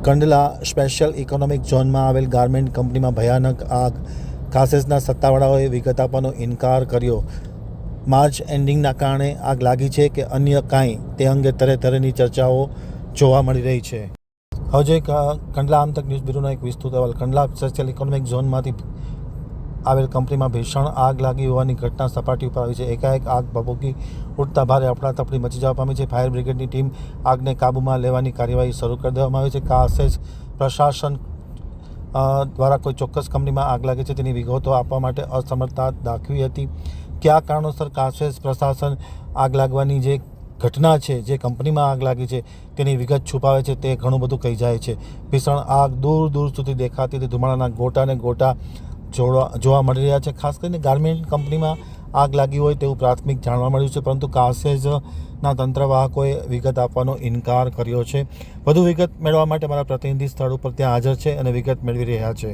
Kandla special economic ઝોનમાં આવેલ garment કંપનીમાં ભયાનક આગ. કાસેસના સત્તાવાળાઓએ વિગત આપવાનો ઇનકાર કર્યો. માર્ચ એન્ડિંગના કારણે આગ લાગી છે કે અન્ય કાંઈ, તે અંગે તરેતરેની ચર્ચાઓ જોવા મળી રહી છે. હવે જે કંડલા આમતક ન્યૂઝ બ્યુરોનો એક વિસ્તૃત અહેવાલ. કંડલા સ્પેશિયલ ઇકોનોમિક ઝોનમાંથી આવેલ કંપનીમાં ભીષણ આગ લાગી હોવાની ઘટના સપાટી ઉપર આવી છે. એકાએક આગ ભભૂકી ઉઠતા ભારે અફડાતફડી મચી જવા પામી છે. ફાયર બ્રિગેડની ટીમ આગને કાબૂમાં લેવાની કાર્યવાહી શરૂ કરી દેવામાં આવી છે. કાસેસ પ્રશાસન દ્વારા કોઈ ચોક્કસ કંપનીમાં આગ લાગી છે તેની વિગતો આપવા માટે અસમર્થતા દાખવી હતી. કયા કારણોસર કાસેસ પ્રશાસન આગ લાગવાની જે ઘટના છે, જે કંપનીમાં આગ લાગી છે તેની વિગત છુપાવે છે, તે ઘણું બધું કહી જાય છે. ભીષણ આગ દૂર દૂર સુધી દેખાતી હતી. ધુમાડાના ગોટા ને ગોટા જોવા મળી રહ્યા છે. ખાસ કરીને ગાર્મેન્ટ કંપનીમાં આગ લાગી હોય તેવું પ્રાથમિક જાણવા મળ્યું છે, પરંતુ કાસેસના તંત્રવાહકોએ વિગત આપવાનો ઇનકાર કર્યો છે. વધુ વિગત મેળવવા માટે મારા પ્રતિનિધિ સ્થળ ઉપર ત્યાં હાજર છે અને વિગત મેળવી રહ્યા છે.